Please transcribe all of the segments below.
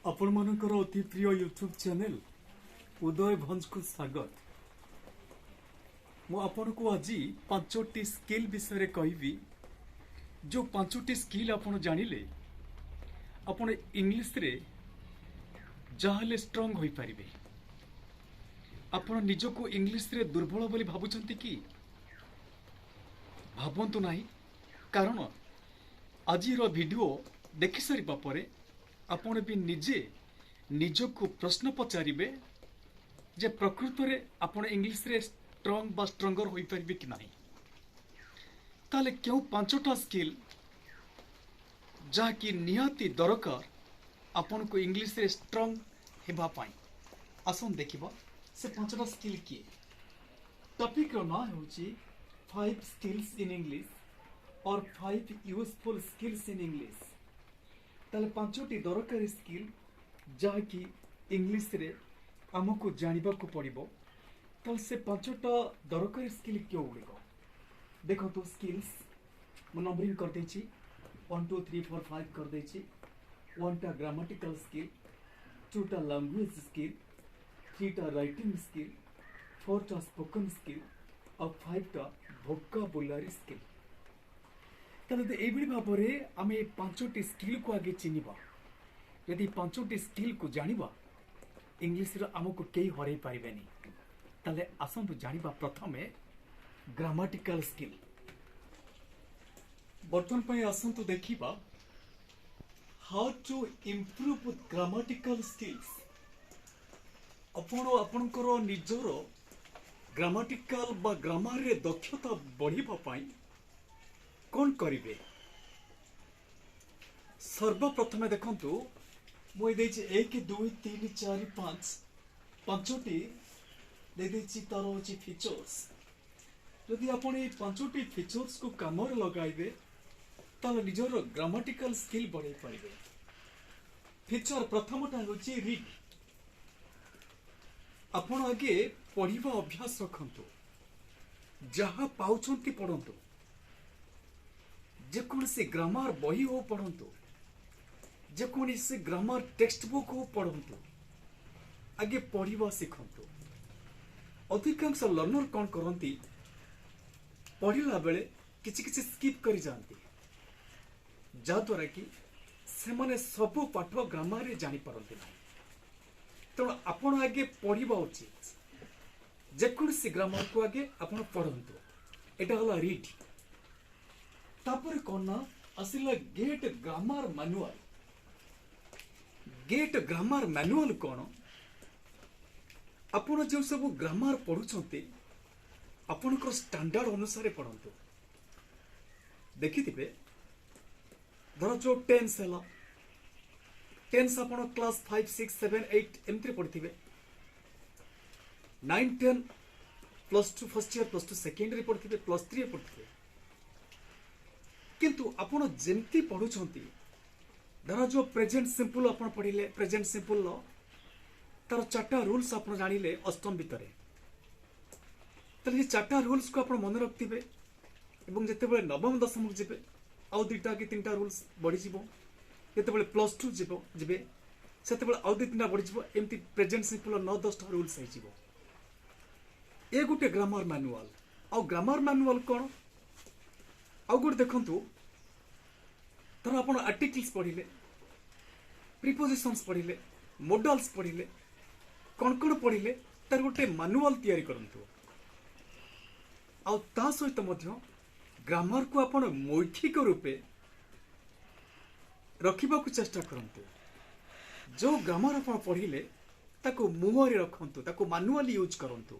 आपण मानकर अति प्रिय यूट्यूब चैनल उदय भंज को स्वागत। मु आपण को आज पांचटी स्किल विषय कहबी। जो पांचटी स्किल आपण जानिले आपण इंग्लिश रे जहाले स्ट्रांग होई परिबे। आपण निजको इंग्लिश रे दुर्बल बोली भाबुचंती कि भाबंतु नाही, कारण आज वीडियो देखि सारिबा परे आपण भी निजे निजको प्रश्न पचारिबे जे प्रकृत रे आपण इंग्लिश रे स्ट्रांग बा स्ट्रंगर होई परिबे कि नाही। ताले क्यों पांचटा स्किल जा कि निहाती दरकार आपण को इंग्लिश रे स्ट्रांग हेबा पाई। आसन देखिबा से पांचटा स्किल की टॉपिक रो ना होची 5 स्किल्स इन इंग्लिश और 5 यूजफुल स्किल्स इन इंग्लिश। ताले पांचटी दरकारी स्किल जहा कि इंग्लिश रे आमको जानिबा को पड़िबो। तो से पांचटा दरकारी स्किल क्यों गुड़िक देखो तो स्किल्स मु नंबरिंग कर देछि 1 2 3 4 5 कर देछि। 1 टा ग्रामेटिकल स्किल, 2 टा लैंग्वेज स्किल, 3 टा राइटिंग स्किल, 4 टा स्पोकन स्किल और 5 टा वोकाबुलरी स्किल। ताले एभली भाबरे आमे पांचटी स्किल को आगे चिनिबा। यदि पांचटी स्किल को जानिबा इंग्लिश रे हमको केही हरै पारिबेनी। ताले आसंतु जानिबा प्रथमे ग्रामेटिकल स्किल। बर्तन पय आसंतु देखिबा how to improve grammatical skills. आपणकर निजर ग्रामेटिकल बा ग्रामर रे दक्षता बढ़िबा पई कौन करिवे। सर्वप्रथमे देखंतु मु देछि 1 2 3 4 5 पांचटी दे देछि तार होछि फीचर्स। यदि आपण ए पांचटी फीचर्स को काम रे लगाइबे ताले निजर ग्रामेटिकल स्किल बढ़ाई पारिबे। फीचर प्रथमटा होछि रीड। आपण आगे पढ़िबा अभ्यास रखंतु, जहा पाउछंती पढ़ंतु। जेकोसी ग्रामर बही हो पढ़ंतु, जेकोसी ग्रामर टेक्स्ट बुक हो पढ़ंतु, आगे पढ़िबा सिखंतु। अधिकांश लर्नर कौन करती पढ़िला बेले किछि किछि स्किप करि जानती, जाद्वारा कि सेमाने सब पाठ ग्रामर रे जानि पारंती नाही। तेणु आपण आगे पढ़िबा उचित। जेकोसी ग्रामर को आगे आपण पढ़ंतु। एटा होला रीड। तापर कौन ना आसिला get grammar manual. Get grammar manual कौन आपण जो सब ग्रामर पढ़ुछंती आपणकर स्टैंडर्ड अनुसार पढ़ंतु। देखिथिबे धर जो टेंस हैला, टेंस आपण क्लास 5 6 7 8 एमती पढ़िथिबे। 9 10 +2 फर्स्ट ईयर +2 सेकेंड रे पढ़िथिबे, +3 पढ़िथिबे। किंतु आपण जेमती पढ़ुछंती धर जो प्रेजेंट सिंपल आपण पढ़िले, प्रेजेंट सिंपल लो तार 4टा रूल्स आपण जानिले अष्टम भितरे। तले 4टा रूल्स को आपण मन रखथिबे एवं जते बेले नवम दशम जिबे आउ 2टा कि 3टा रूल्स बढ़ी जिवो। जते बेले +2 जिबे सेते बेले आउ 2-3टा बढ़ी जिवो। एमती प्रेजेंट सिंपल 9 10टा रूल्स है जिवो। ए गुटे ग्रामर मैनुअल। आउ ग्रामर मैनुअल कोन आउ गोटे देखंतु तर आपण आर्टिकल्स पढ़िले, प्रीपोजिशंस पढ़िले, मॉडल्स पढ़िले, कौन कौन पढ़िले तार गोटे मैनुअल तैयारी करंतु। आउ ता सहित मध्य ग्रामर को आपण मौखिक रूपे रखिबा को चेष्टा करंतु। जो ग्रामर आपण पढ़िले ताको मुहरे रखंतु, ताको मैनुअली यूज करंतु।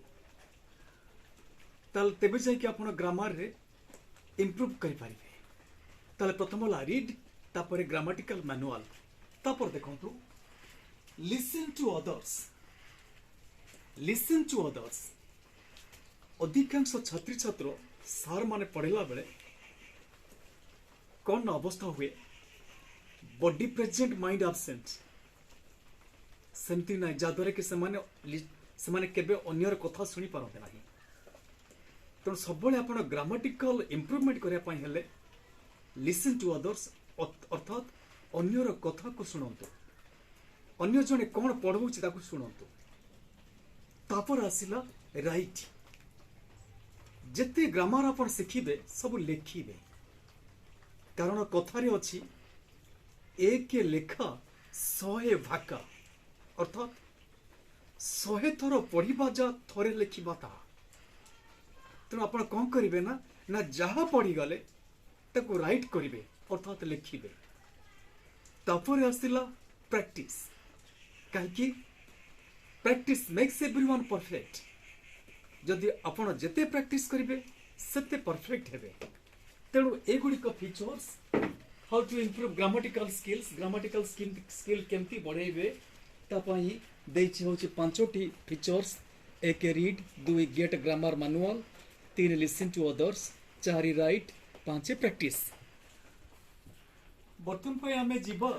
ताल तेबे जाय कि आपण ग्रामर रे इंप्रूव करि पारिबे। ताले प्रथम होला रीड, तापर ग्रामेटिकल मैनुअल, तापर देखंतु listen to others. Listen to others अधिकांश छात्री छात्र सार माने पढ़िला बेले कौन अवस्था हुए बॉडी प्रेजेंट माइंड एब्सेंट सेमती ना, जाद्वारा कि सेमाने केबे अन्यर कथा सुनी पारंते नाही। तेणु सब आपण ग्रामेटिकल इंप्रूवमेंट करने पाई हेले लिसन टू अदर्स अर्थात अन्यर कथा को शुणु। अन्य जने कौन पढ़ाऊँ ताकू शुणु तापर आसला राइट जिते ग्रामर आप शिखिबे सब लेखिबे कारण कथारे अच्छी एक लेखा 100 भाका अर्थात 100 थर पढ़ा जा थरे लेखा ता तेणु आप कौन करेंगे ना ना जहाँ पढ़ीगले ताको राइट करेंगे अर्थात लिखिबे तापर आसला प्रैक्टिस कहीं प्रैक्टिस मेक्स एवरीवन परफेक्ट जदि आपण जेते प्रैक्टिस करेंगे सेते परफेक्ट हेबे तेणु एगुड़िक features how to improve grammatical skill केमती बढ़ेबे तापाई देछि होछि 5टी features 1 read 2 get grammar manual 3 listen to others 4 write 5 practice बर्तन पे आमे जीवा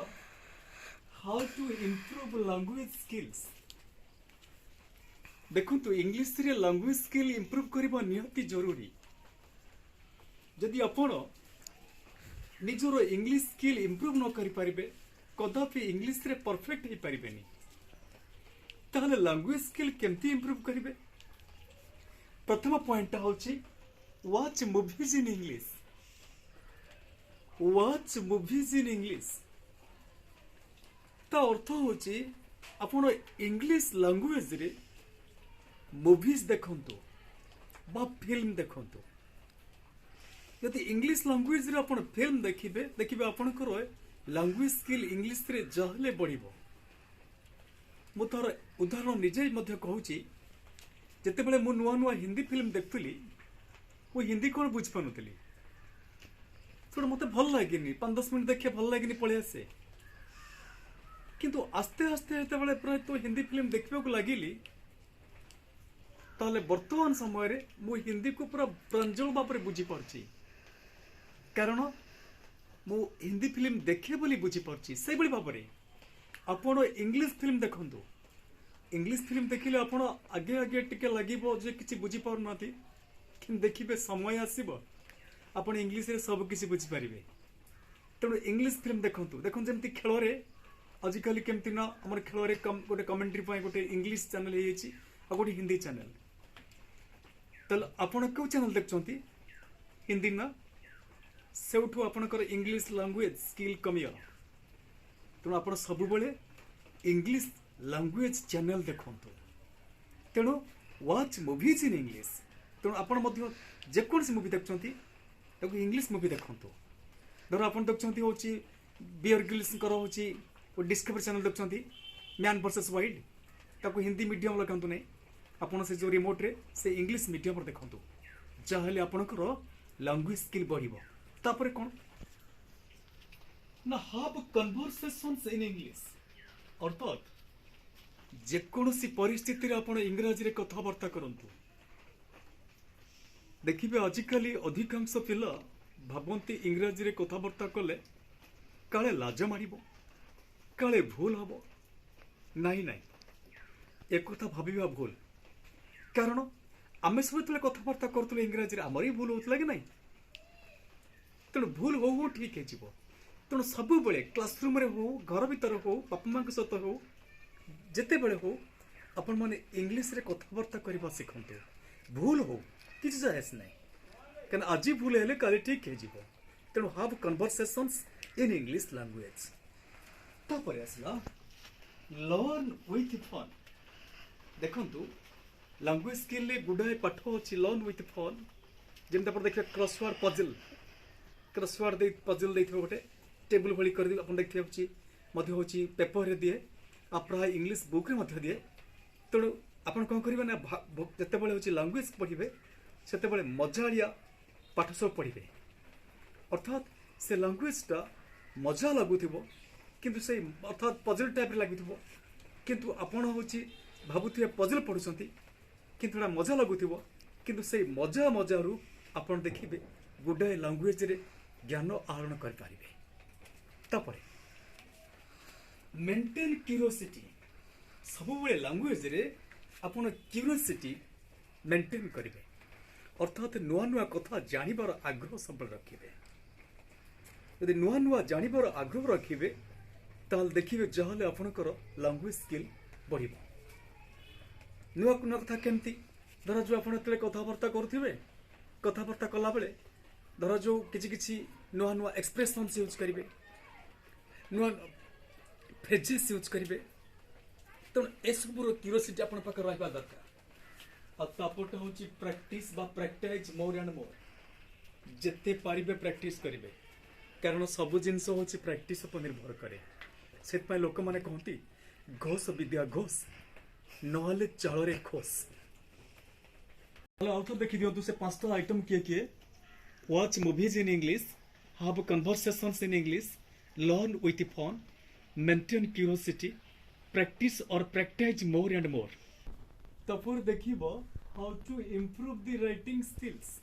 how to improve language skills देखु तो इंग्लिश रे लैंग्वेज स्किल इम्प्रूव करबा निहाती जरूरी जदि आपण निजर इंग्लिश स्किल इम्प्रूव न करि परिबे कदापि इंग्लिश रे परफेक्ट हो परिबेनी ताहले लैंग्वेज स्किल केमती इम्प्रूव करिवे प्रथम पॉइंट होची watch movies in English watch movies in English ता अर्थ होची आपण इंग्लिश लैंग्वेज रे मूवीज देखंतु बा फिल्म देखंतु यदि इंग्लिश लैंग्वेज रे आपण फिल्म देखिबे आपणकर लैंग्वेज स्किल इंग्लिश रे जहले बढ़िबो मु तार उदाहरण निजे मध्य कहूची जेतेबेले मु नुआ नुआ हिंदी फिल्म देखतली वो हिंदी कौन बुझ पानुतली थोड़ा मते भल लागिनी 5-10 मिनट देखिए भल लागिनी पळे आसे किंतु आस्ते आस्ते जेतेबेले प्राय तो हिंदी फिल्म देखबे को लागिली ताले वर्तमान समय रे मु हिंदी को पूरा प्रांजल भाव बुझी पारची कारण मु हिंदी फिल्म देखे बोली बुझी पारची से बड़ी भाव रे आपण इंग्लिश फिल्म देखंतु इंग्लिश फिल्म देखिले आपण आगे आगे टिके लागिबो जे किछि बुझी पार नाथि कि देखिबे समय आसीबो आपण इंग्लिश रे सब किछि बुझी पारिबे तेणु इंग्लिश फिल्म देखंतु देखन जेमति खेल रे आजिकल केमति ना हमर खेल रे गोटे कमेंट्री पाई गोटे इंग्लिश चैनल हेछि आ गोटे हिंदी चैनल तल आपण को चैनल देखचंती हिंदी ना सेउठु आपणकर इंग्लिश लैंग्वेज स्किल कमिया तेणु आप सब बेले इंग्लिश लैंग्वेज चैनल देखंतु तेणु वॉच मूवीज इन इंग्लिश तेणु आपण मध्य जेकोसी मूवी देखचंती ताको इंग्लिश मूवी देखंतु धर आपण देखचंती होची बियर ग्रिल्स कर होची डिस्कवरी चैनल देखचंती मैन वर्सेस वाइल्ड ताको हिंदी मीडियम लगांतु नै आपण से जो रिमोट रे से इंग्लिश मीडियम देखंतु जाहले आपणकर लैंग्वेज स्किल बढ़िबो तापर कोन ना हाव कन्वर्सेशंस इन इंग्लिश अर्थात जेकोसी परिस्थिति रे आपण इंग्रजी रे कथावार्ता करंतु देखिबे आजिकली अधिकांश पिला भाबंती इंग्रजी रे कथावार्ता कले काले लाज मारिबो काले भूल हबो नाही नाही एक कथा भाबिबा भूल कारण आमे सब तले कथावार्ता करतले इंग्रजी रे हमरी भूल होतला कि नाही तेणु भूल हो ठीक है जीवो तेणु सब बेले क्लासरूम रे हो घर भीतर हो बापा मां सहित हो जेते बेले हो आपण माने इंग्लिश रे कथावार्ता करबा सिखंतु भूल हो किछ जायस नाही कारण आज भूल हेले काले ठीक है जीवो तेणु हाव कन्वर्सेशंस इन इंग्लिश लैंग्वेज तापर आसला लर्न विथ फन देखंतु लैंग्वेज स्किल ले गुडाए पाठ अछि लर्न विथ फन जेमते पर देखिए क्रॉसवर्ड दे पजल देथिबो गोटे टेबल भली कर दे अपन देखिए होछि मध्य होछि पेपर रे दिए आ प्राय इंग्लिश बुक रे मध्य दिए तेणु आपण कोन करिबे ना जते बेले होछि लैंग्वेज पढिबे सेते बेले मजालिया पाठ सब पढिबे अर्थात से लैंग्वेज टा मजा लागुथिबो किंतु से अर्थात पजल टाइप रे लागुथिबो किंतु आपण होछि भाबुथिबे पजल पढुसंती किंतु एटा मजा लागुथिबो किंतु से मजा मजारू आपण देखिबे गुडाए लैंग्वेज रे ज्ञान आहरण कर पारिबे तापरे मेंटेन क्यूरियोसिटी सब बेले लैंग्वेज रे आपण क्यूरियोसिटी मेंटेन करिवे अर्थात नुआ नुआ कथा जानिबार आग्रह सब रखिबे यदि नुआ नुआ जानिबार आग्रह रखिबे ताल देखिए जहाँ आपणकर लांगुएज स्किल बढ़ नुआ नुआ कथा केमती धर जो आप कथबार्ता करुवे कथबार्ता कला बेले धर जो किसी नुआ नुआ एक्सप्रेशंस यूज करेंगे नुआ फ्रेजेस यूज करेंगे तेणु एसबूर क्यूरोसिटी आप रहा दरकार आपोटे हूँ प्रैक्टिस बा प्रैक्टाइज मोर एंड मोर जिते पारे प्रैक्टिस करेंगे कारण सबू जिनस हूँ प्रैक्टिस उपर निर्भर करे से लोक मैंने कहती घोष विद्या घोष नहले चाल खोस आउ देखी दिंतु से 5टा आइटम किए किए watch movies in English have conversations in English learn with fun maintain curiosity practice और प्रैक्टाइज मोर एंड मोर तपर देखिब how to improve the writing skills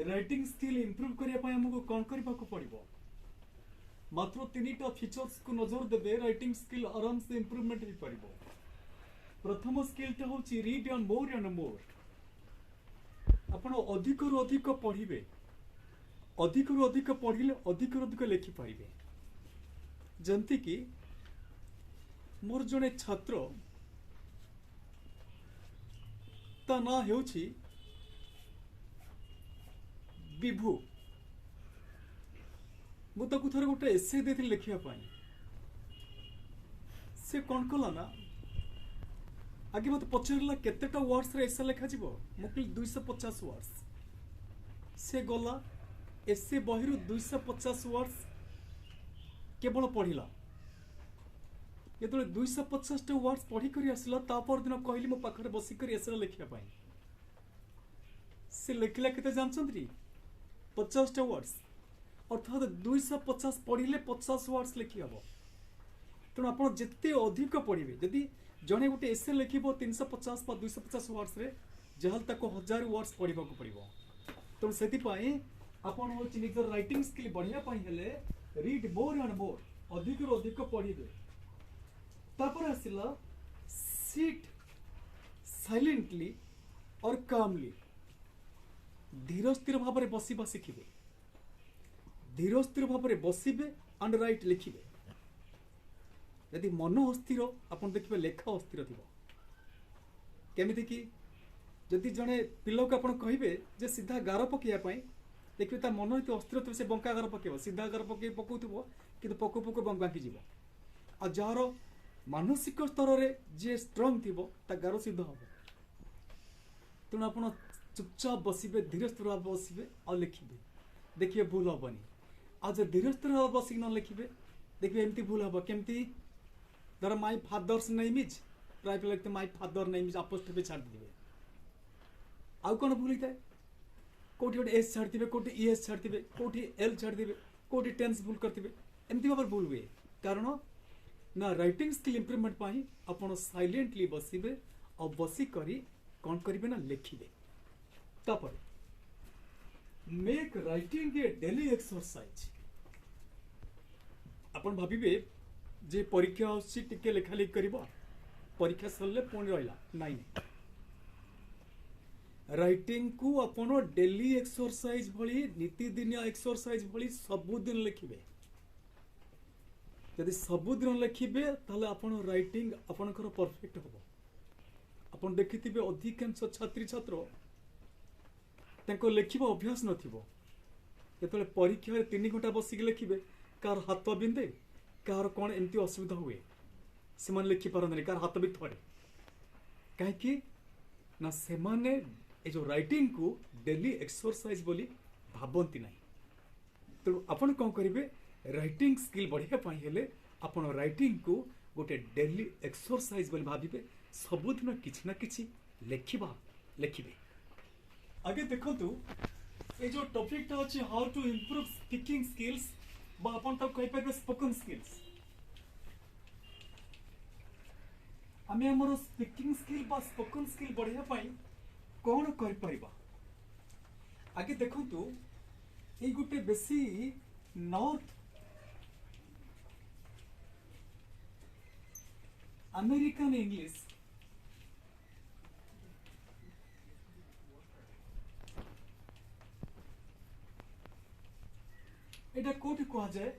writing skill improve करने हमको कौन करने को पड़ो मात्र 3टा फीचर्स को नजर देवे राइटिंग स्किल आराम से इम्प्रूवमेंट हो पार प्रथम स्किलटा हूँ रीड एंड मोर आपण अधिक रु अधिक पढ़े अधिक रु अधिक पढ़ले अधिक रु अधिक लिखिपारे जमती कि मोर जड़े छात्र ता ना हो विभू मुझे थोड़े गोटे एसे दे लिखापी से कौन कला ना आगे मत पचारा केतेटा वर्ड्स रे एसे लिखा जीवो मुझे 250 वर्ड्स से गला एसे बहिरु 250 वर्ड्स केवल पढ़िला जो 250 वर्ड्स पढ़ी कर आसला तापर दिन कहली मो पाखरे बसिक एसे लिखा से लिखला केते जानछंती 50 वर्ड्स अर्थात 250 पढ़िले 50 वर्ड्स लिखी हम तेणु आप जिते अधिक पढ़े जदि जड़े गोटे एसे लिख 350 बा 250 वर्ड्स रे जहाँ तक 1000 वर्ड्स पढ़ा पड़ो तेणु से आपड़ हूँ निज राइटिंग स्किल बढ़ापी हेले रीड मोर एंड मोर अधिक रु अधिक पढ़े तापर आसला सीट साइलेंटली और कामली धीर स्थिर भाव में बसवा शिखिबे धीर स्थिर भाव में बसबे एंड राइट लिखिबे यदि मन अस्थिर आप देखिए लेखा अस्थिर थी केमिति कि जदि जड़े पिला को आप कहे जे सीधा गार पकड़ापी देखिए ता मन ये अस्थिर थे से बंका गार पकड़ सीधा गार पकड़ पकाउथो कि पकु पकु बांकी जीव आ जार मानसिक स्तर में जी स्ट्रंग थी गार सीधा हम तेणु आप चुपचाप बसबे धीरे स्थिर भाव बसबे और लिखिबे देखिए भूल हेनी आज धीरे स्थिर भाव बसिक न लिखिबे देखिए एमती भूल हम केमती धर माई फादर्स नेम इज प्राय पे लिखते my father name is apostrophe छाड़ देबे आउ कौन भूल थाए कोठी गोटे एस छाड़ देबे कोठी ईएस छाड़ देबे कोठी एल छाड़ देबे कोठी टेंस भूल करथिबे एमती भाव भूल हुए कारण ना राइटिंग स्किल इम्प्रूवमेंट पाई आपण साइलेंटली बसिबे और बसी करी कौन करिवे ना लिखिबे तापर make writing a daily exercise आपण भाबिबे जे परीक्षा आसी टिके लेखा लिख करबा परीक्षा सरले पुणी रहिला नहीं राइटिंग को आपण डेली एक्सरसाइज भली नीतिदिनिया एक्सरसाइज भली सबुदिन लिखिबे यदि सबुदिन लिखिबे ताले आपण राइटिंग आपणकर परफेक्ट होबो आपण देखिथिबे अधिकांश छात्री छात्र तांको लिखिबा अभ्यास नथिबो जेतले परीक्षा 3 घंटा बसिक लिखिबे कार हाथ बिंदे कार कौन एमती असुविधा हुए से मन लिखि पारंतनि कार हाथ भी थोड़े कहीं ना से माने ए जो राइटिंग को डेली एक्सरसाइज बोली भाबंती नहीं तेणु आपण कौन करेंगे राइटिंग स्किल बढ़ापी हेले आपण राइटिंग को गोटे डेली एक्सरसाइज बोली भाविबे सबुदिन किछि ना किछि लिखिबा लिखिबे आगे देखंतु ए जो टॉपिक ता अछि how to improve speaking skills बा आपण तक कहि पाबे स्पोकन स्किल्स आमे हमर स्पीकिंग स्किल बा स्पोकन स्किल बढ़िया पाई कौन कर परिबा आगे देखंतु ए गुटे बेसी नॉर्थ अमेरिकन इंग्लिश एटा कोठी कहा जाए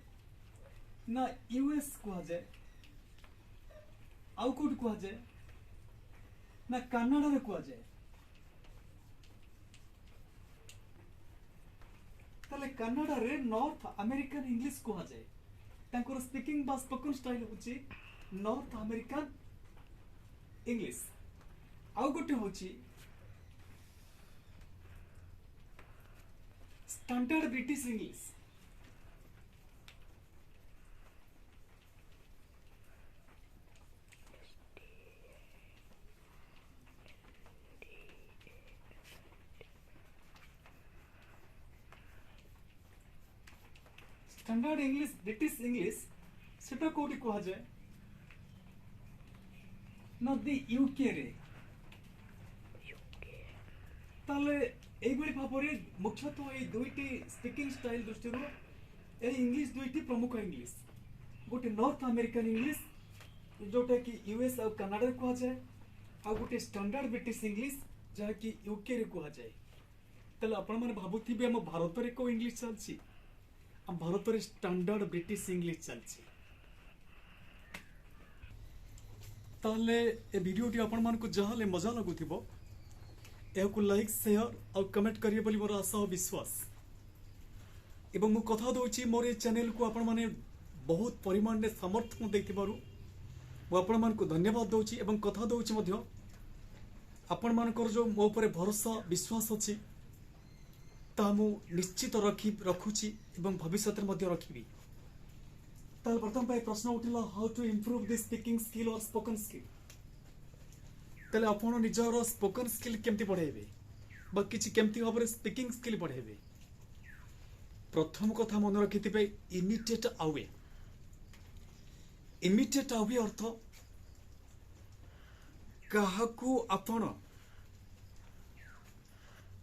ना यूएस कह जाए आउ कोड कह जाए ना कनाडा रे कह जाए ताले कनाडा रे नॉर्थ अमेरिकन इंग्लिश कह जाए तांकर स्पीकिंग बा स्पोकन स्टाइल होची नॉर्थ अमेरिकन इंग्लिश आउ गोटे होची standard British English standard English British English सेटा कोठी कहा जाए न दी यूके रे ताले এইভাবে ভাবে মুখ্যতঃ এই দুইটি স্পিকিং স্টাইল দৃষ্টিରୁ এই ইংলিশ দুইটি প্রমুখ ইংলিশ গোটে নর্থ আমেরিকান ইংলিশ जोटा कि यूएस और कनाडा कह जाए आ गोटे स्टैंडर्ड ब्रिटिश इंग्लिश जहाँ कि यूके रे कह जाए ताले आपण माने भाबुथिबे हम भारत रे को इंग्लिश चलछि हम भारत रे स्टैंडर्ड ब्रिटिश इंग्लिश चलछि ताले ए वीडियोटी आपण मान को जहाले मजा लगुथिबो एहाकु लाइक शेयर और कमेंट करिए बोली मोर आशा और विश्वास एवं मु कथा दउछि मोर ए चैनल को आपण माने बहुत परिमाण रे समर्थन दैथिबारु मु आपण मान को धन्यवाद दउछि एवं कथा दउछि मध्य आपण मानकर जो मो ऊपर भरोसा विश्वास अछि ता मु निश्चित रखुछि एवं भविष्य रे मध्य रखिबी ताल प्रथम भाई प्रश्न उठिला how to improve this speaking skill और स्पोकन स्किल ताले आपण निजर स्पोकन स्किल केमती बढ़ाइबे बा किछि केमती भाव रे स्पीकिंग स्किल बढ़ाइबे प्रथम कथा मन रखिथिबे इमिडिएट अवे अर्थ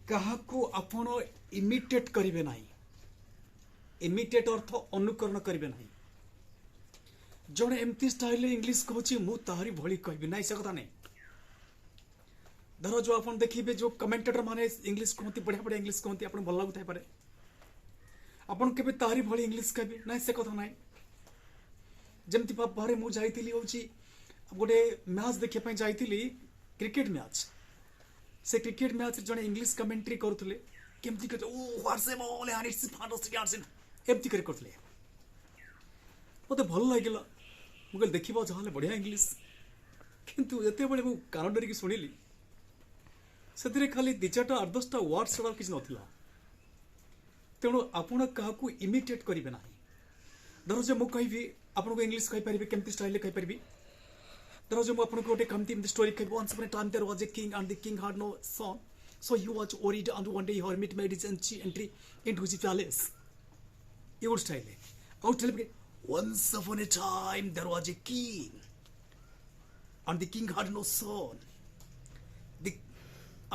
काहाकू आपण इमिटेट करिवे नाही इमिटेट अर्थ अनुकरण करिवे नाही जणे एमती स्टाइल इंग्लिश कहूची मु ताहारी भली कहबी नाही से कथा नहीं धर जो आपण देखिबे जो कमेंटेटर माने इंग्लिश कहती बढ़िया बढ़िया इंग्लिश कहती आपण भल लागुथाय पारे आपण केबे ताहारी भली इंग्लिश कहबी नाही से कथा नाही जेमती बारे मु जाइतिली होची गोटे मैच देखिया पई जाइतिली क्रिकेट मैच से क्रिकेट मैच जने इंग्लिश कमेंट्री करथले केमती कहते oh what's a ball and it's fantastic यार्स एमती करथले मते भल लागिला मु कहल देखिबो जहाले बढ़िया इंग्लिश किंतु एते बळे मु कान डरी की सुनिली सेतिरे खाली 2-4टा 8-10टा वर्ड छडा किछ नथिला तेणु आपण काहाकू इमिटेट करिवे नाही धर जे मु कहबी आपण को इंग्लिश कहि परिबे केमती स्टाइल कहि परिबी धर जे मु आपण को गोटे कमती स्टोरी कहबो once upon a time there was a king and the king had no son so he was worried and one day hermit made his entry into his palace ये स्टाइल है और टेल के once upon a time there was a king and the king had no son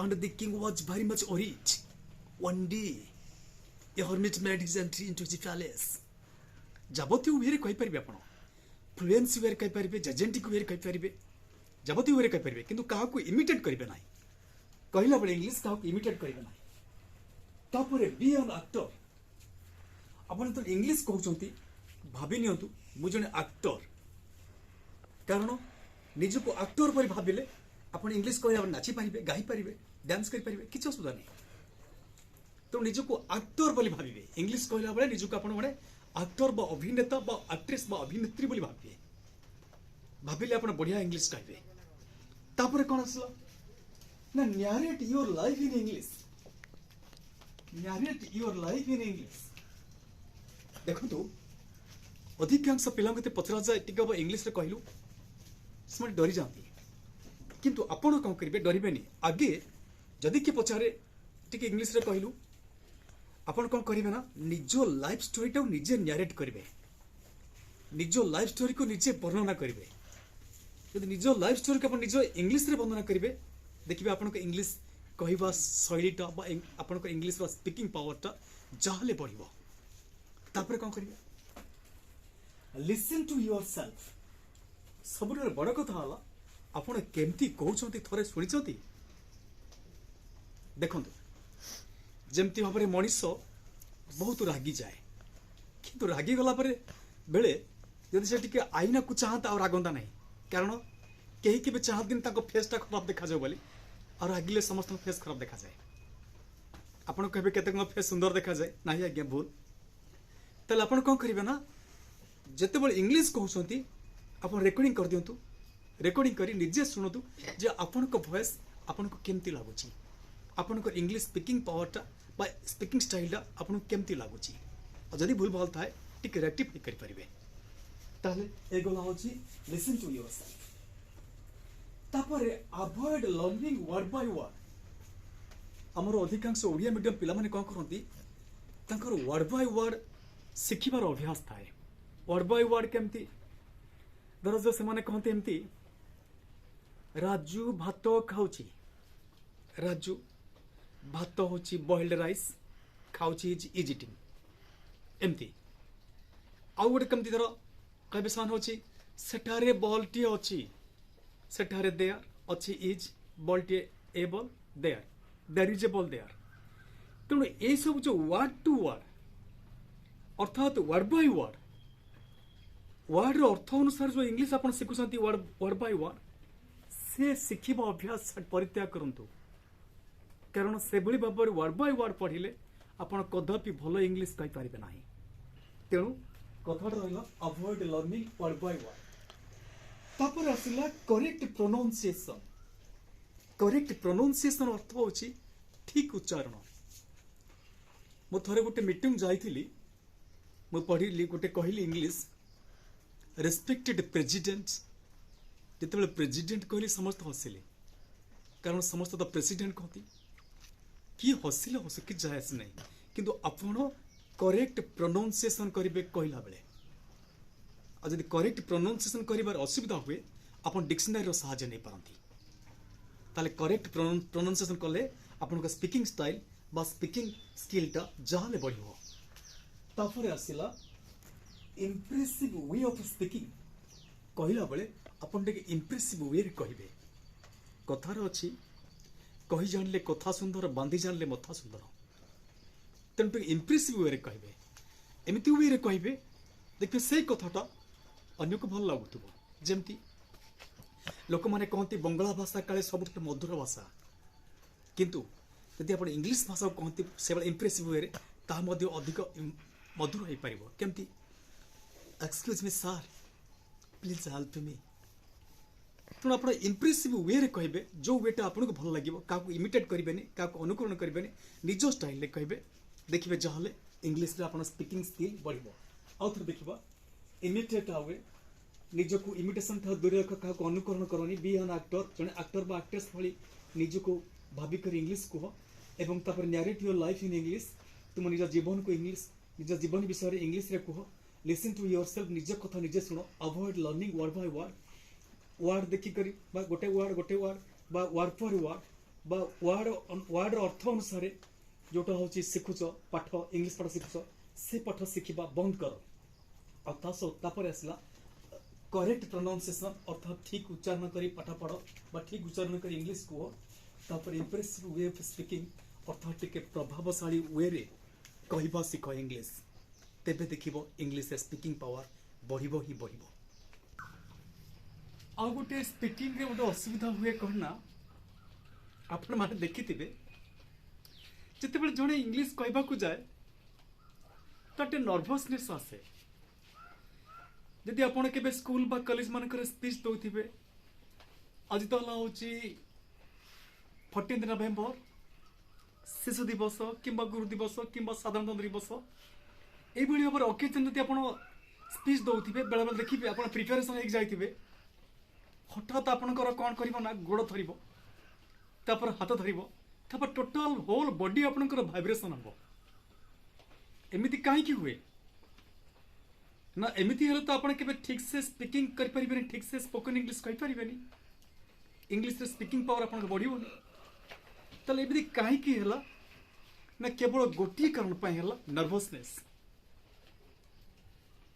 and the king was very much worried one day a hermit made his entry into his palace जाबती उहेरे कहि परिबे आपण Fluence उहेरे कहि परिबे जेजेंटिक उहेरे कहि परिबे जाबती उहेरे कहि परिबे किंतु काहा को इमिटेट करिबे नाही कहिला बळे इंग्लिश काहा को इमिटेट करिबे नाही तापरे बी एन एक्टर आपण तो इंग्लिश कहउचंती भाबी नियंतु मु जने एक्टर कारण निज को एक्टर पर भाबिले आपण इंग्लिश कहिला नाची परिबे गाई परिबे डांस करि परिबे किछ असुविधा नहीं तो निज को एक्टर बोली भाबिबे इंग्लिश कहिला बळे निज को आपण माने एक्टर बा अभिनेता बा एक्ट्रेस बा अभिनेत्री बोली भाबिबे भाबिले आपण बढ़िया इंग्लिश कहबे तापरे कोन असला ना narrate your life in English narrate your life in English देखंतु अधिकांश पिला मते पचरा जाय टिका बा इंग्लिश रे कहलु स्मार्ट डरी जाती किंतु आपण कोन करिवे डरिबेनी आगे जदि के पचारे टिके इंग्लिश रे कहलु आपण कोन करिवे ना निजो लाइफ स्टोरी टा निजे नैरेट करिवे निजो लाइफ स्टोरी को निजे वर्णना करिवे यदि निजो लाइफ स्टोरी को आपण निजो इंग्लिश रे वर्णना करिवे देखिबे आपण को इंग्लिश कहवा शैलीटा बा आपण को इंग्लिश बा स्पीकिंग पावरटा जाहले बढ़िबो तापर कोन करिवे लिसन टू योरसेल्फ सबुरे बड़ कथा हला आपण केमती कहउछंती थरे सुनिछंती देखंतु जेमती भाव में मनीष बहुत रागी जाए किंतु रागी गला परे बेले जदि से टिके आईना को चाहता और रागंदा नहीं कारण कहीं के चाहती फेसटा खराब देखा जाए बोली और रागिले समस्त फेस खराब देखा जाए आपन कहे केते फेस सुंदर देखा जाए ना आज्ञा भूल ताले आपन कौन करेंगे ना जिते बड़े इंग्लीश कहते आप रेकर्डिंग कर दिंतु रेकर्डिंग करी निजे शुणु जे आपण वॉइस आपन को केमती लगुच आपण इंग्लीश स्पीकिंग पावरटा बा स्पीकिंग स्टाइलटा आपन केमती लगुच और जदि भूल भाल थाए टिके रेक्टिफाई करि परिबे ताले एगोला होची लिसन टू योरसेल्फ तापरे avoid learning word by word हमर अधिकांश ओडिया मीडियम पिला माने कोन करंती तांकर वर्ड बाय वर्ड शिखिबार अभ्यास थाए वर्ड बाय वर्ड केमती धर जो से माने कहते एमती राजू भात खाऊची राजू भात होची बॉइल्ड राइस खाऊची इज इटिंग एमती आउ गोटे कमती धर कहबे सान होची सेठारे बॉलटी अछि सेठारे देयर अछि इज बॉलटी a ball there is a ball there तेणु ए सब जो वर्ड टू वर्ड अर्थात वर्ड बाय वर्ड वर्ड अर्थ अनुसार जो इंग्लिश आप शिखुंट वर्ड बाय वर्ड से शिखा अभ्यास परित्याग करंतु कारण से भाव में वर्ड बाय वर्ड पढ़िले आपण कदापि भल इंग्लिश कहि पारिबे नाही तेणु कथाटा रहिला avoid learning word by word तापर आसिला करेक्ट प्रोनाउंसिएशन अर्थ होची ठीक उच्चारण मो थरे गोटे मीटिंग जाइथिली मो पढ़िली गोटे कहली इंग्लिश रेस्पेक्टेड प्रेसिडेंट जिते प्रेसिडेंट कहली समस्त हसिले कारण समस्त तो प्रेसिडेंट कहती किए हसिले हस कि जायस नहीं किंतु आपण करेक्ट प्रोनाउंसिएशन करेंगे कहला बेले और जब करेक्ट प्रोनाउंसिएशन कर असुविधा हुए आप डिक्शनरी साहाय्य नहीं पारती ताले करेक्ट प्रोनाउंसिएशन कले आपण स्पीकिंग स्टाइल बा स्पीकिंग स्किलटा जहाँ बढ़ो तापर आसला इम्प्रेसिव वे ऑफ स्पीकिंग कहला बेले आपन टे इम्प्रेसिव वे रे कहिबे कथार अछि कहि जानले कथा सुंदर बांधी जानले मथा सुंदर तेन टे इम्प्रेसिव वे रे कहिबे एमिति वे रे कहिबे देखिए से कथाटा अन्य को भल लागुथबो जेमति लोक माने कहते बंगला भाषा काले सबुठ मधुर भाषा किंतु यदि आप इंग्लिश भाषा कहते से इम्प्रेसिव वे रे ता मध्य अधिक मधुर हो पारिबो केमति excuse me sir please help me तेणु आप इम्प्रेसिव वे रे कहे जो वेटा आपको भल लगे क्या इमिटेट करेंगे क्या अनुकरण करेंगे निज स्टाइल कहे देखिए जहाँ इंग्लीश आप स्पीकिंग स्किल बढ़ो आउ थे देखा इमिटेट हुए निजक इमिटेशन था दूर रख क्या अनुकरण करनी बी एन एक्टर जड़े एक्टर बा एक्ट्रेस भाई निजक भाविक इंग्लीश कह एवं तापर narrate your life in English तुम निज जीवन को इंग्लीश निज जीवन विषय में इंग्लीश रे कह लिसन टू योरसेल्फ निज कथा निजे शुण avoid learning word by word देखी करी बा गोटे वर्ड बा वर्ड पर वर्ड बा वर्ड अर्थ अनुसार जोटा होची शिखुच पाठ इंग्लिश पाठ शिखुच से पाठ शिखिबा बंद कर और आसला करेक्ट प्रोनाउंसिएशन अर्थात ठीक उच्चारण करी पाठ पढ़ बा ठीक उच्चारण करी इंग्लिश कह तापर इम्प्रेसिव वे ऑफ स्पीकिंग अर्थात टिके प्रभावशाली वे रे कहबा शिख इंग्लिश तेबे देखिबो इंग्लिश स्पीकिंग पावर बढ़िबो ही बढ़िबो आ गोटे स्पीकिंग रे गोटे असुविधा हुए कहना आपण माने देखिथिबे जते बेले जणे इंग्लिश कहबा को जाए तटे नर्वसनेस आसे यदि आपण केबे स्कूल बा कॉलेज मानकर स्पीच दोथिबे आज तो होची 14 नवेम्बर शिशु दिवस किंबा गुरु दिवस किंबा साधारणतंत्र दिवस यही भाव में अकेजन जब आप स्पीच दौथे बेले बेले देखिए आप प्रिपेरेसन हो जाइए हठात आपंकर कौन कर गोड़ धर हाथ धर टोटाल होल बॉडी आपंकर भाइब्रेशन हम एमती कहीं हुए ना एमती हेल्ले तो आप ठीक से स्पीकिंग करें ठीक से स्पोकन इंग्लिश कहींपारे इंग्लिश स्पीकिंग पावर आप बढ़ोनी ताले एमती कहीं ना केवल गोटे कारण नर्वसनेस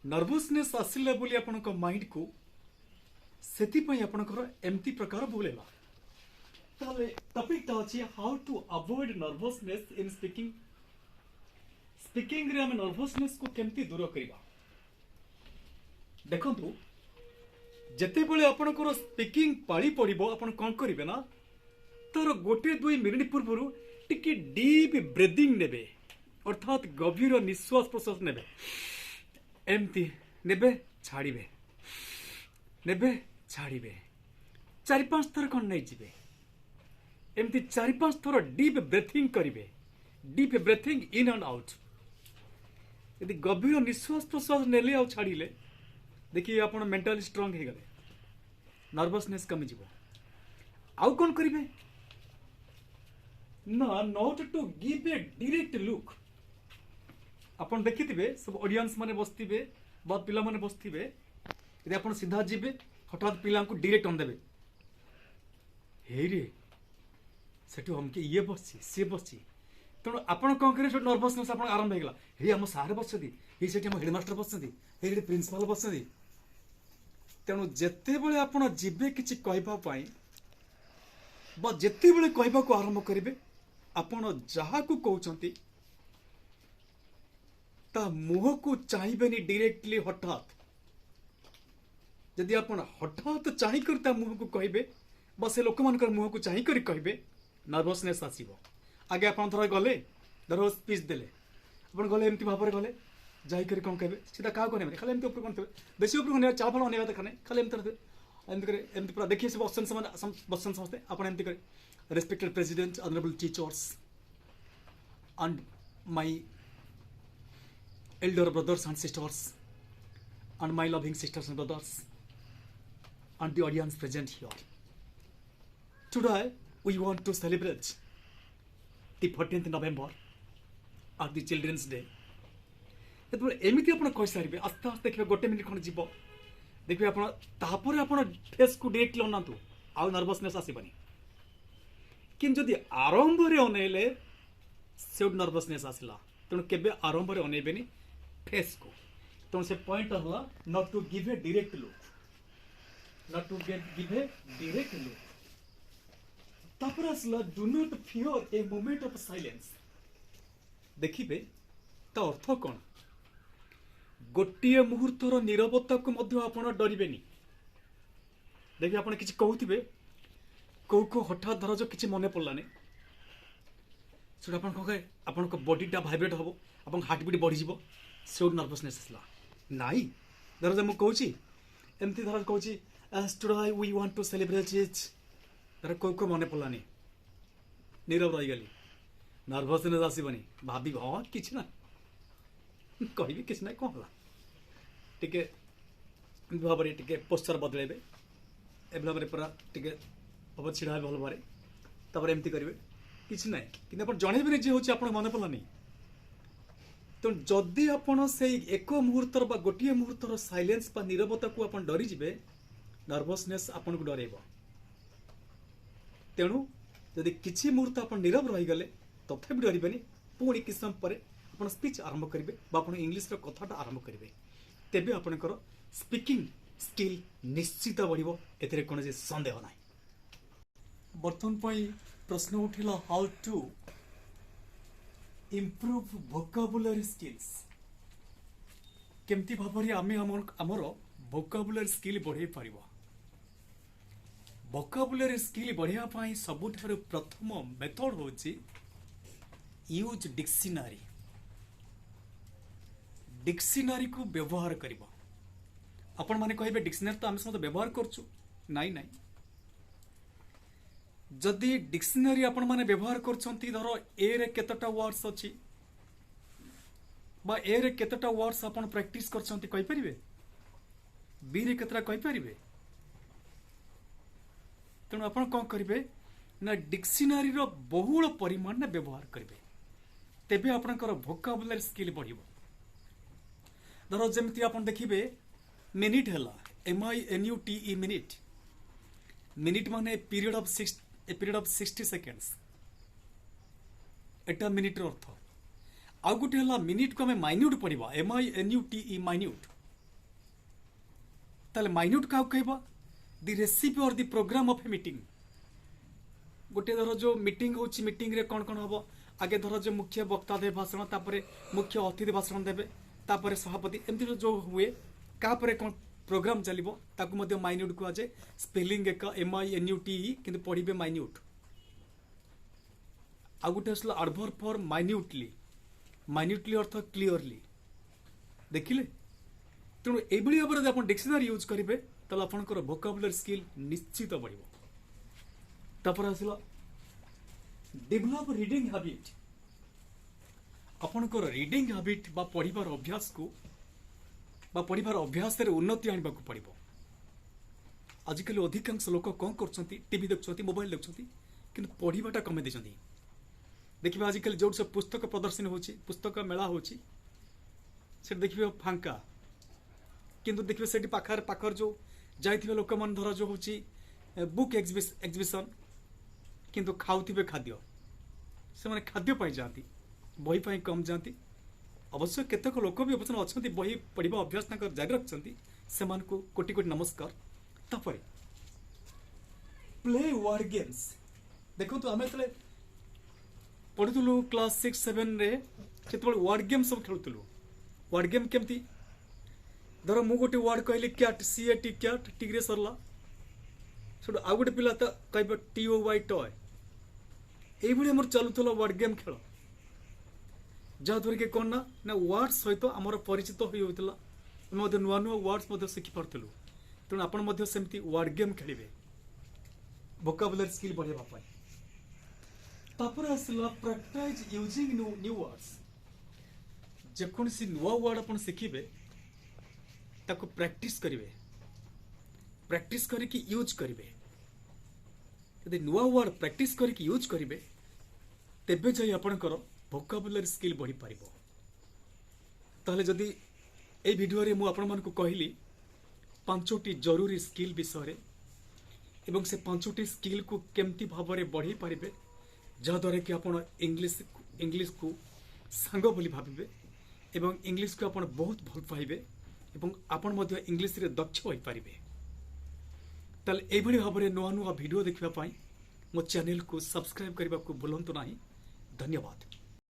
नर्वसनेस आसिले बोली आपनक माइंड को सेति पई आपनकर एमती प्रकार बोलेला ताले टॉपिक ता अछि how to avoid nervousness in speaking speaking रे हम नर्वसनेस को केमती दूर करिबा देखंतु ଯେତେବେଳେ ଆପଣଙ୍କର ସ୍ପିକିଂ ପାଳି ପଡ଼ିବ ଆପଣ କ'ଣ କରିବେ ନା ତାର 1-2 ମିନିଟ୍ ପୂର୍ବରୁ ଟିକେ ଡିପ୍ ବ୍ରେଦିଂ ନେବେ ଅର୍ଥାତ୍ ଗଭୀର ନିଶ୍ୱାସ ପ୍ରଶ୍ୱାସ ନେବେ ଏମିତି ନେବେ ଛାଡ଼ିବେ ନେବେ ଛାଡ଼ିବେ 4-5 ଥର କ'ଣ ନେଇଯିବେ ଏମିତି 4-5 ଥର ଡିପ୍ ବ୍ରେଥିଂ କରିବେ deep breathing in and out ଯଦି ଗଭୀର ନିଶ୍ୱାସ ପ୍ରଶ୍ୱାସ ନେଲେ ଆଉ ଛାଡ଼ିଲେ देखिए आप मेंटाली स्ट्रांग हो गले नर्वसनेस कमीज आउ कौन करेंगे ना not to give a direct look आप देखिथे सब ऑडियंस माने बसथिबे बहुत पिला माने बसथिबे यदि आप सीधा जीवे हठात पिला को डायरेक्ट अन देबे हे रे सेठू हमके ये बसछि से बसछि तेणु आप कौन करेंगे नर्वसनेस आप आरंभ होगा हे आम सारे बसती ये सेठी आम हेडमास्टर बसती हे प्रिंसिपाल बसती तेणु जिते बड़े आप जीवे किसी कहवाई जिते बड़े कहवाक आरंभ करेंगे आपण जहाँ को कहते ता मुह को चाहिए डायरेक्टली हठात जदि आप हठात चाहिक मुह को कहे से लोक मान मुह को चाहिक कहे नर्वसनेस आसो आगे आप थोड़ा गले धर स्पीच देले आप गले एमती भाव में गले जाकर कौन कहे सीधा क्या कहने खाली एमती ऊपर कौन बेसी ऊपर कहने चाल फाल अनेवा देखा खाली एमती पूरा देखिए सब बसन बसन समस्ते आप एमती करे respected president honourable teachers and my elder brothers and sisters and my loving sisters and brothers and the audience present here. Today we want to celebrate the 14th November at the Children's Day. एमती आप कही सारे आस्ते आस्ते देखिए 1 minute खंड जीव देखिए आप फेस को डायरेक्टली अनातु आउ नर्वसनेस आसबानी कि जदि आरंभ में अनेले से नर्वसनेस आसला तेणु केबे आरंभ में अनेबेनी फेस को तो से पॉइंट हला not to give a direct look not to give a direct look तापर असला do not fear a moment of silence देखिबे ता अर्थ कोन गोटिए मुहूर्तर नीरवता को मध्य आपण डरिबेनी देखि आपण किछि कहउथिबे को हठात धर जो किछि मने पड़लानी सेटा आपण कहे आपण को बॉडीटा वाइब्रेट हबो आपण हार्ट बीट बढ़ी जीवो से नर्वसनेस आसला नाई धर जो मुझे एमती धर कहूँ today we want to celebrate it धर को मन पड़ानी नीरव रहीगली नर्वसनेस आसबनी भाभी हाँ कि ना कह कि ना कौन है टे भाव में टे पोस्चर बदलेबे ए भाव में पूरा टे हम छिड़ा भल भाव एमती करेंगे कि ना कि जनइबे जे हूँ मन पड़ानी तो जदि आपण से एक मुहूर्तर बा गोटे मुहूर्तर साइलेंस बा नीरवता को आपण डरी जिबे नर्वसनेस आपण को डरेबो तेणु जदि किछि मुहूर्त आपण नीरव रही गले तथापि डरिबेनी पुणी किछ समय पर आपण स्पीच आरंभ करिवे बा आपण इंग्लिश रो कथाटा आरंभ करिवे तेबे आपणकर स्पीकिंग स्किल निश्चित बढ़िबो एतरे कोनोसी संदेह नाही बर्तन पई प्रश्न उठिला how to improve vocabulary skills केमती भाव में आमे आमर vocabulary skill बढ़े पारिबो vocabulary skill बढ़िया पाई सबुठारु प्रथम मेथड होची यूज डिक्शनरी को व्यवहार करिबो आपण माने कहबे डिक्शनरी तो आमे सब व्यवहार करछु नाई नाई जदि डिक्शनरी आपण माने व्यवहार करछंती धर ए रे केतटा वर्ड्स अछि बा ए रे केतटा वर्ड्स आपण प्रैक्टिस करछंती कहि परिबे बी रे केतटा कहि परिबे तनो आपण कोन करिवे ना डिक्शनरी रो बहुल परिमाण ने व्यवहार करिवे तेबे आपनकर वोकाबुलरी स्किल बढ़िबो धर जेमति आपण देखिबे मिनिट हला M I N U T E minute minute माने पीरियड ऑफ 60 सेकेंड्स एटा मिनिट अर्थ आउ गोटे हला मिनिट को हमें माइन्यूट पढ़ा M I N U T E minute ताले माइन्यूट क्या कहबा द रेसिपी और the programme of a meeting गोटे धर जो मीटिंग होची मीटिंग रे कौन कौन हम आगे धर जो मुख्य वक्ता दे भाषण तापरे मुख्य अतिथि भाषण देवे तापरे सभापति एमती जो हुए कापरे कौन प्रोग्राम चलिबो ताकू मध्य माइन्यूट को आजे स्पेलिंग एक MINUTE किंतु पढ़िबे माइन्यूट आ गुटे आसला adverb for minutely earth clearly देखिले तेणु एभली भाव में आप डिक्शनरी यूज करेंगे ताले आपनकर वोकाबुलरी स्किल निश्चित बढ़िबो तापर आसला डेभलप रीडिंग हैबिट आपनकर रीडिंग हैबिट बा पढ़िबार अभ्यास को बा पढ़िबार अभ्यास रे उन्नति आनिबा को पड़िबो आजिकल अधिकांश लोक कौन करछंती टीवी देखछंती मोबाइल देखछंती किंतु पढ़िबाटा कमे देछंती देखिबा आजिकल जो सब पुस्तक प्रदर्शन होची पुस्तक मेला होची से देखिबा फांका किंतु देखिबा सेठी पाखर जो जाइथिबा लोक मन धरा जो होची बुक एग्जिबिशन किंतु खाउथिबे खाद्य से माने खाद्य पाई जाती बही पाई कम जाती अवश्य केतक लोक भी अवश्य अच्छा बही पढ़ा अभ्यास जारी रखते से कोटि कोटि नमस्कार तापर प्ले वर्ड गेम्स देखो आम जो पढ़ुलु क्लास 6-7 रे से वर्ड गेम सब खेलुलु वर्ड गेम केमती धर मु गोटे वर्ड कहली क्याट CAT क्याट टिग्रे सरला से आउ गोटे पिला तो कह TOY टॉय ये मोर चलुला वर्ड गेम खेल जहाँद्वारा कि कौन ना वर्ड सहित आमर परिचित होता नुआ नुआ वर्ड्स शिखि पार्थलु तेणु आपड़ सेमती वर्ड गेम खेलिए वोकाबुलरी स्किल बढ़ावा तापर आसला प्रैक्टिस यूजिंग न्यू वर्ड्स जेकोसी नुआ वर्ड आप शिखिबे ताको प्रैक्टिस करिवे प्रैक्टिस करके यूज करिवे यदि नुआ वर्ड प्रैक्टिस करके यूज करिवे तेबे जाई आपनकर वोकाबुलरी स्किल बढ़ी पारिबो ताले जदि ए वीडियो रे मु आपन मन को कहली 5टी जरूरी स्किल विषय एवं से 5टी स्किल को केमती भाव में बढ़ी पारिबे जहाँ द्वारा कि आपण इंग्लिश को सांग बोली भाबिबे एवं इंग्लिश को आपण बहुत भल पाइबे एवं आपण मध्य इंग्लिश रे दक्ष होई पारिबे ताले एभली भाव में नुआ नुआ वीडियो देखिबा पाई मो चैनल को सब्सक्राइब करबा को भूलंतु नाही धन्यवाद।